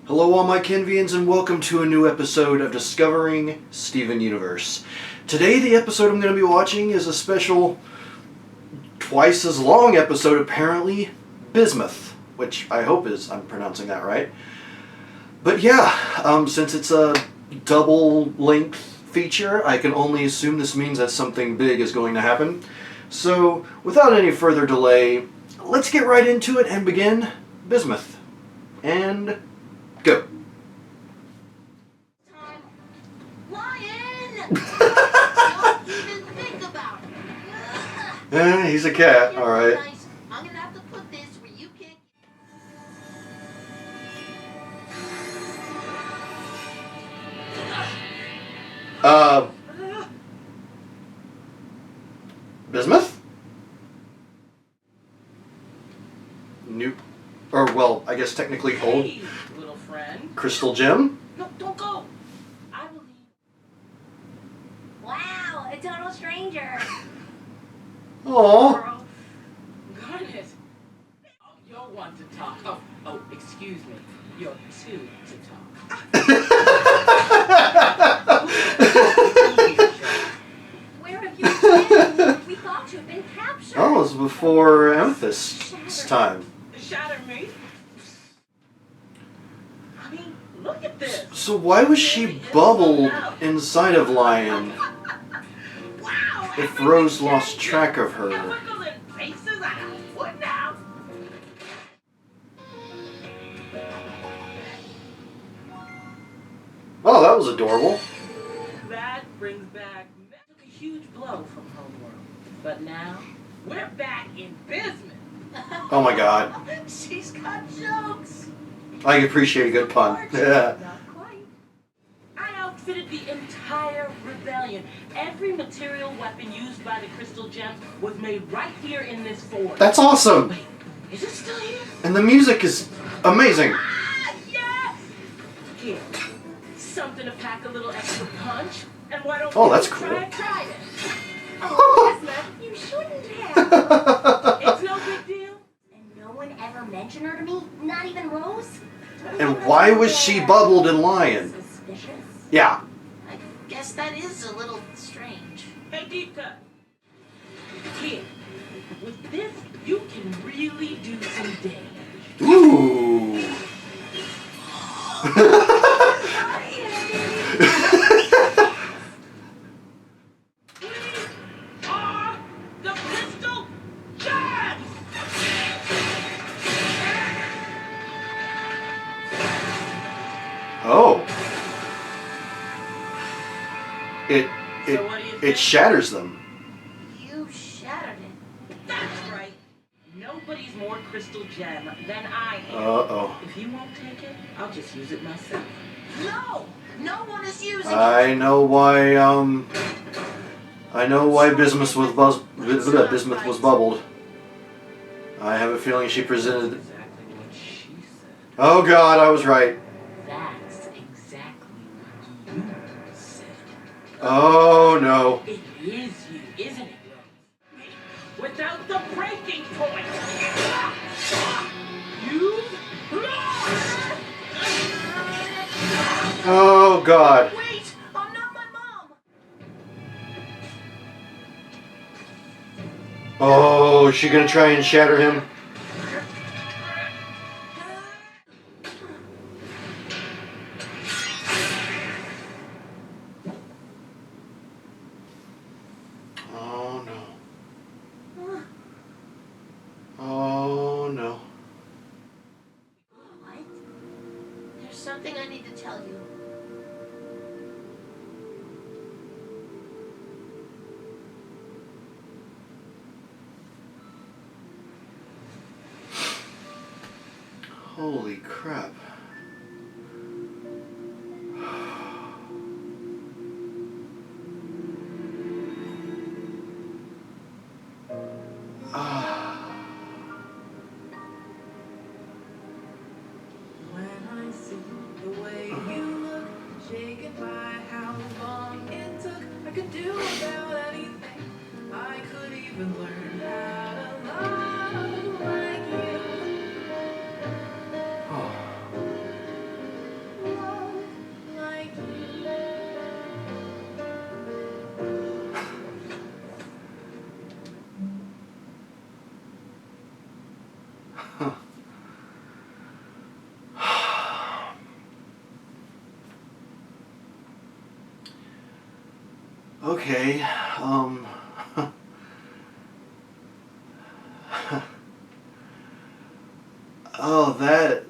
Hello all my Kenvians and welcome to a new episode of Discovering Steven Universe. Today the episode I'm going to be watching is a special, twice as long episode apparently, Bismuth, which I hope I'm pronouncing that right. But yeah, since it's a double length feature, I can only assume this means that something big is going to happen. So without any further delay, let's get right into it and begin Bismuth. And go. Lion! Don't even think about it. He's a cat, alright. I'm gonna have to put this where you can't. Bismuth? New, or well, I guess technically old. Hey, little friend. Crystal gem? No, don't go. I will leave. Wow, a total stranger. Aww. Girl. Goodness. Oh, you're one to talk. Oh, excuse me. You're two to talk. Where have you been? We thought you'd been captured. Oh, it was before Amethyst's time. Shatter me. I mean, look at this. So why was she bubbled inside of Lion Wow. if Rose lost track of her? Chemicals and faces I put now. Oh, that was adorable. That brings back took a huge blow from Homeworld. But now we're back in business. Oh my god. She's got jokes. I appreciate a good pun. Yeah. Not quite. I outfitted the entire rebellion. Every material weapon used by the crystal gems was made right here in this fort. That's awesome. Wait, is it still here? And the music is amazing. Ah, yes! Here, something to pack a little extra punch. And why don't Oh, you that's try cool. it? Try it. Oh, Bismuth, you shouldn't have. It's no big deal. And no one ever mentioned her to me? Not even Rose? And why was she bubbled in Lion? Suspicious? Yeah. I guess that is a little strange. Hey, deep cut. Here, with this, you can really do some damage. Ooh. We are the Crystal Gems! Oh. It So what do you think? it shatters them. You shattered it. That's right. Nobody's more Crystal Gem than I am. Uh-oh. If you won't take it, I'll just use it myself. No! No one is using I know why Bismuth was bubbled. I have a feeling she presented. Exactly what she said. Oh god, I was right. That's exactly what you said. Oh no. It is you, isn't it, Rose? Without the breaking point. You've lost! Oh god. Wait! I'm not my mom! Oh, is she gonna try and shatter him? Oh no. Oh no. What? There's something I need to tell you. Holy crap. When I see the way you look, shaken by how long it took, I could do about anything. I could even learn how to love like you. Okay, oh, that...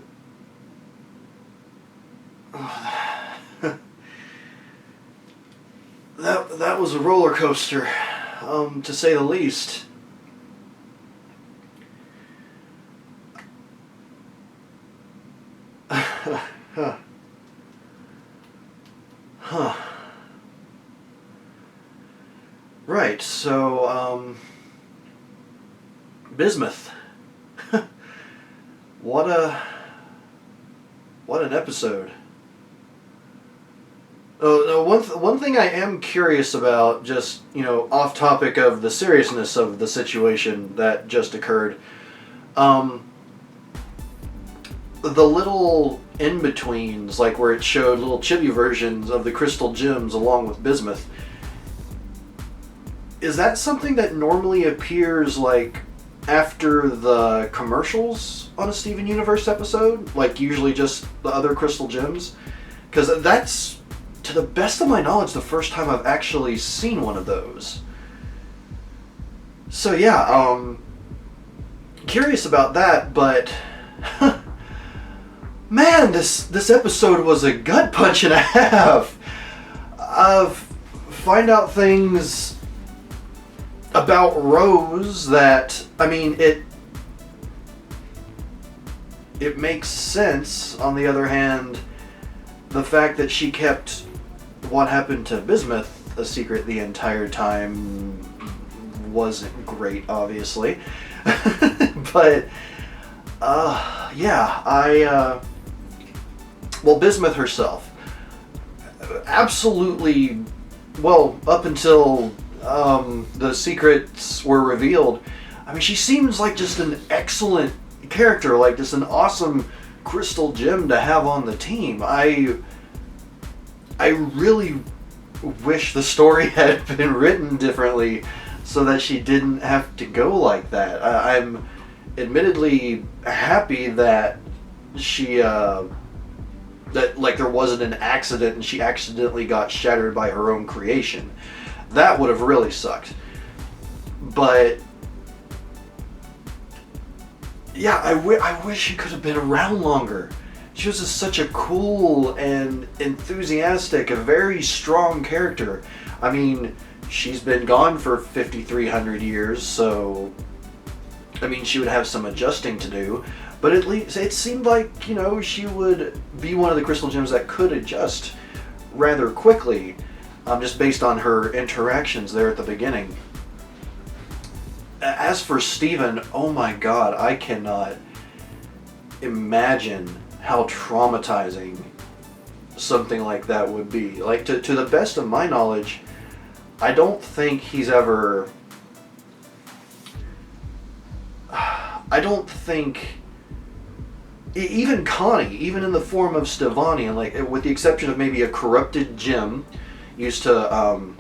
that was a roller coaster, to say the least. Huh. Right, so, Bismuth. What an episode. One thing I am curious about, just, off topic of the seriousness of the situation that just occurred, the little in-betweens, like where it showed little chibi versions of the crystal gems along with Bismuth, is that something that normally appears, like, after the commercials on a Steven Universe episode? Like, usually just the other crystal gems? Because that's, to the best of my knowledge, the first time I've actually seen one of those. So yeah, curious about that, but man, this episode was a gut punch and a half. Find out things about Rose that, I mean, it makes sense. On the other hand, the fact that she kept what happened to Bismuth a secret the entire time wasn't great, obviously. But yeah, well, Bismuth herself, absolutely, well, up until the secrets were revealed, I mean, she seems like just an excellent character, like just an awesome crystal gem to have on the team. I really wish the story had been written differently so that she didn't have to go like that. I'm admittedly happy that she that, like, there wasn't an accident and she accidentally got shattered by her own creation. That would have really sucked. But yeah, I wish she could have been around longer. She was just such a cool and enthusiastic, a very strong character. I mean, she's been gone for 5,300 years, so I mean, she would have some adjusting to do. But at least it seemed like, she would be one of the crystal gems that could adjust rather quickly, just based on her interactions there at the beginning. As for Steven, oh my god, I cannot imagine how traumatizing something like that would be. Like, to the best of my knowledge, I don't think he's ever... I don't think... Even Connie, even in the form of Stevani, and like, with the exception of maybe a corrupted gem, used to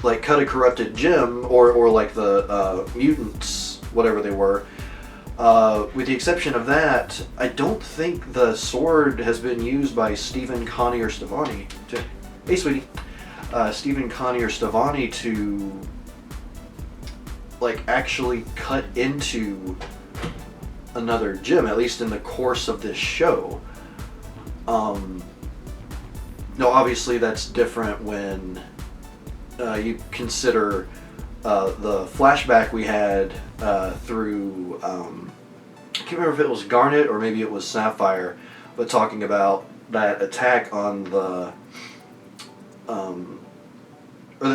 like cut a corrupted gem, or like the mutants, whatever they were. With the exception of that, I don't think the sword has been used by Steven, Connie, or Stevani to... Hey, sweetie. Steven, Connie, or Stevani to, like, actually cut into another gem, at least in the course of this show. No, obviously that's different when you consider the flashback we had through, I can't remember if it was Garnet or maybe it was Sapphire, but talking about that attack on the, or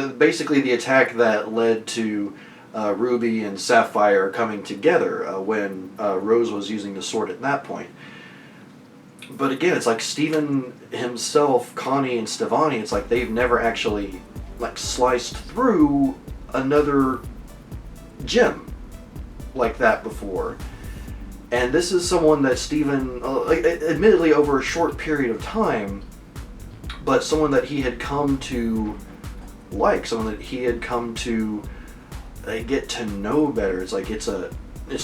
basically the attack that led to Ruby and Sapphire coming together when Rose was using the sword at that point. But again, it's like Steven himself, Connie, and Stevani, it's like they've never actually, like, sliced through another gem like that before. And this is someone that Steven, admittedly over a short period of time, but someone that he had come to like, someone that he had come to get to know better. It's like it's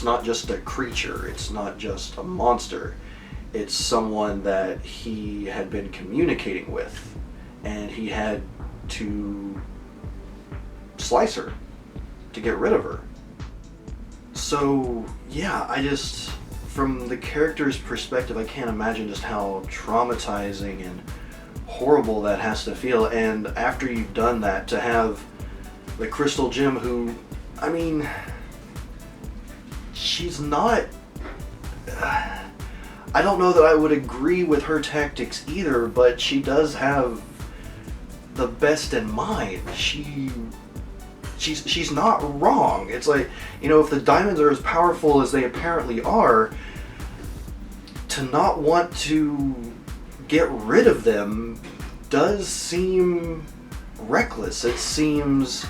not just a creature, it's not just a monster. It's someone that he had been communicating with, and he had to slice her, to get rid of her. So yeah, from the character's perspective, I can't imagine just how traumatizing and horrible that has to feel. And after you've done that, to have the Crystal Gem, who, I mean, she's not, I don't know that I would agree with her tactics either, but she does have the best in mind. She's not wrong. It's like, you know, if the diamonds are as powerful as they apparently are, to not want to get rid of them does seem reckless. It seems,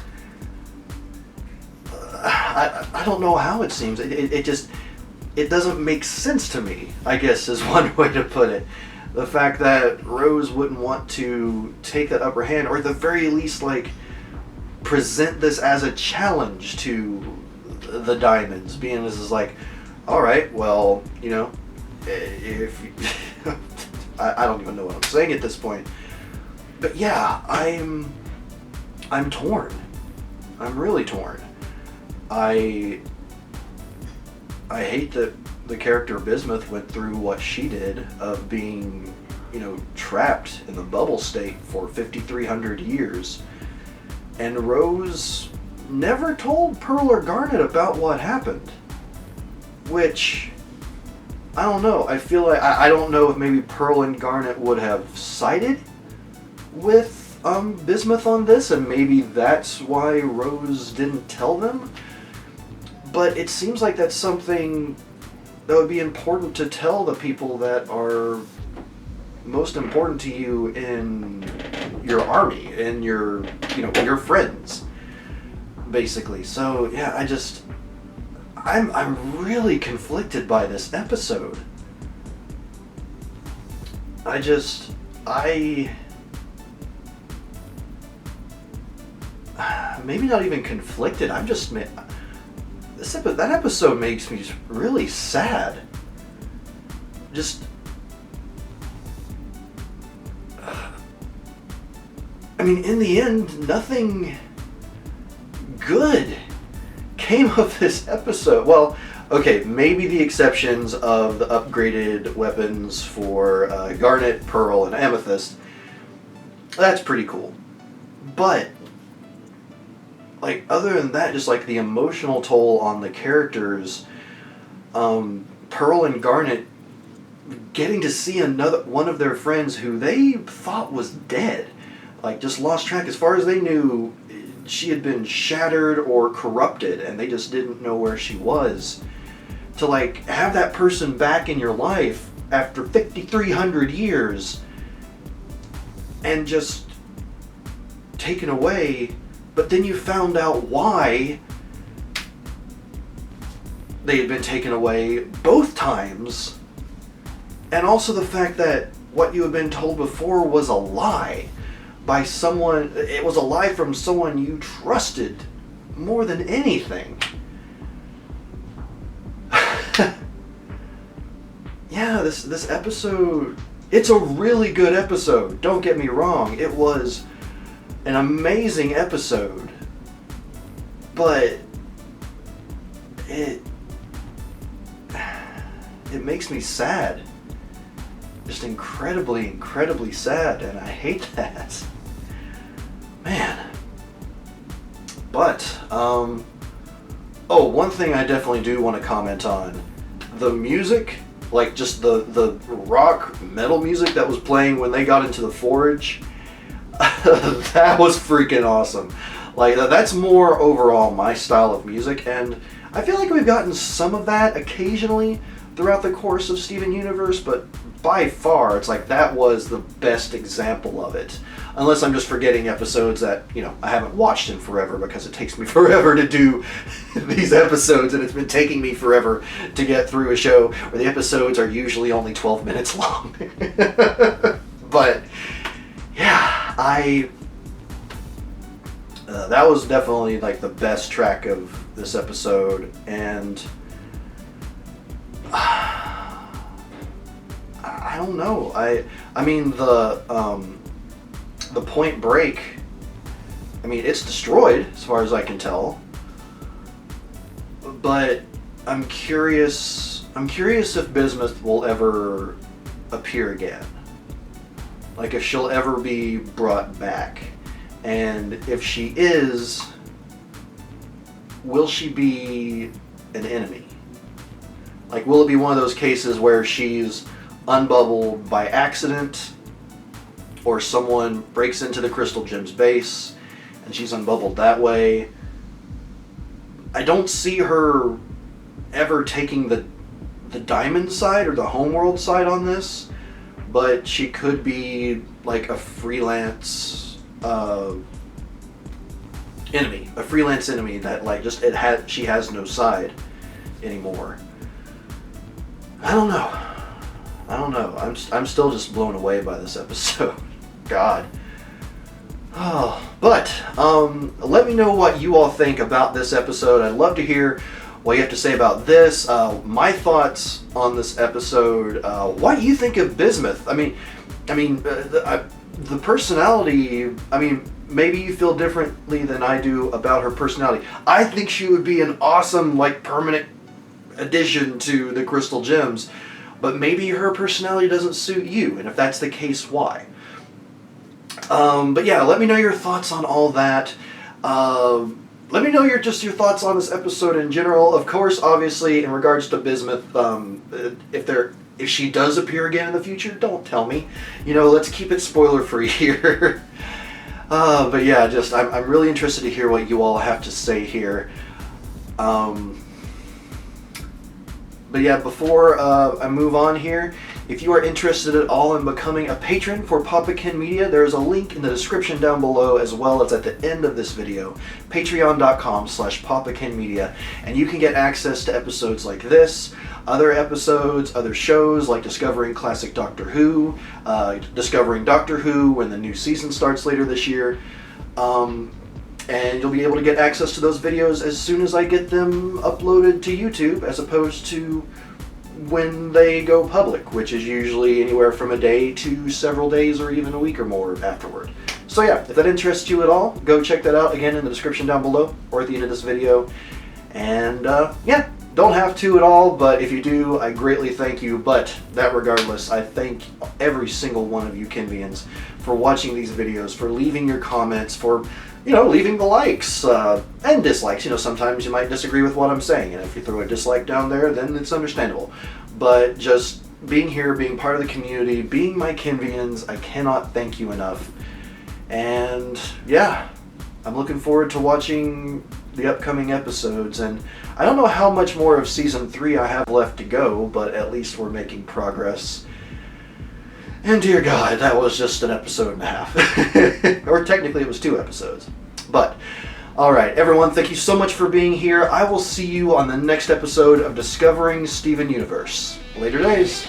I don't know how it seems. It doesn't make sense to me, I guess, is one way to put it. The fact that Rose wouldn't want to take that upper hand, or at the very least, like, present this as a challenge to the diamonds, being this is like, all right, well, you know, if I don't even know what I'm saying at this point, but yeah, I'm torn. I'm really torn. I hate that the character Bismuth went through what she did of being, you know, trapped in the bubble state for 5,300 years. And Rose never told Pearl or Garnet about what happened. Which, I don't know. I feel like, I don't know if maybe Pearl and Garnet would have sided with Bismuth on this, and maybe that's why Rose didn't tell them. But it seems like that's something that would be important to tell the people that are most important to you in your army, in your, you know, your friends, basically. So yeah, I'm really conflicted by this episode. Maybe not even conflicted. That episode makes me just really sad. I mean, in the end, nothing good came of this episode. Well, okay, maybe the exceptions of the upgraded weapons for Garnet, Pearl, and Amethyst. That's pretty cool. But, like, other than that, just like the emotional toll on the characters, Pearl and Garnet getting to see another one of their friends who they thought was dead, like just lost track. As far as they knew, she had been shattered or corrupted, and they just didn't know where she was. To like have that person back in your life after 5,300 years and just taken away, but then you found out why they had been taken away both times, and also the fact that what you had been told before was a lie by someone. It was a lie from someone you trusted more than anything. Yeah, this episode, it's a really good episode, don't get me wrong. It was an amazing episode, but it makes me sad. Just incredibly, incredibly sad, and I hate that. Man. But, one thing I definitely do want to comment on. The music, like just the rock metal music that was playing when they got into the forge, that was freaking awesome. Like, that's more overall my style of music, and I feel like we've gotten some of that occasionally throughout the course of Steven Universe, but by far, it's like that was the best example of it. Unless I'm just forgetting episodes that, you know, I haven't watched in forever, because it takes me forever to do these episodes, and it's been taking me forever to get through a show where the episodes are usually only 12 minutes long. But, yeah, that was definitely like the best track of this episode, and I don't know. I mean the Point Break I mean, it's destroyed as far as I can tell. But I'm curious if Bismuth will ever appear again. Like if she'll ever be brought back. And if she is, will she be an enemy? Like, will it be one of those cases where she's unbubbled by accident, or someone breaks into the Crystal Gem's base and she's unbubbled that way? I don't see her ever taking the diamond side or the homeworld side on this, but she could be like a freelance enemy, that like just she has no side anymore. I don't know. I'm still just blown away by this episode. God. Oh, but let me know what you all think about this episode. I'd love to hear what you have to say about this. My thoughts on this episode. What do you think of Bismuth? I mean, the personality. I mean, maybe you feel differently than I do about her personality. I think she would be an awesome, like, permanent addition to the Crystal Gems. But maybe her personality doesn't suit you, and if that's the case, why? But yeah, let me know your thoughts on all that. Let me know your thoughts on this episode in general. Of course, obviously, in regards to Bismuth, if she does appear again in the future, don't tell me. You know, let's keep it spoiler-free here. But yeah, I'm really interested to hear what you all have to say here. But yeah, before I move on here, if you are interested at all in becoming a patron for PapaKennMedia, there is a link in the description down below, as well as at the end of this video, patreon.com/PapaKennMedia, and you can get access to episodes like this, other episodes, other shows like Discovering Classic Doctor Who, Discovering Doctor Who when the new season starts later this year, and you'll be able to get access to those videos as soon as I get them uploaded to YouTube, as opposed to when they go public, which is usually anywhere from a day to several days or even a week or more afterward. So yeah, if that interests you at all, go check that out again in the description down below or at the end of this video. And yeah, don't have to at all, but if you do, I greatly thank you. But that regardless, I thank every single one of you Kenvians for watching these videos, for leaving your comments, for leaving the likes and dislikes. Sometimes you might disagree with what I'm saying, and if you throw a dislike down there, then it's understandable. But just being here, being part of the community, being my Kenvians, I cannot thank you enough. And yeah, I'm looking forward to watching the upcoming episodes, and I don't know how much more of Season 3 I have left to go, but at least we're making progress. And dear God, that was just an episode and a half. Or technically it was 2 episodes. But, alright, everyone, thank you so much for being here. I will see you on the next episode of Discovering Steven Universe. Later days.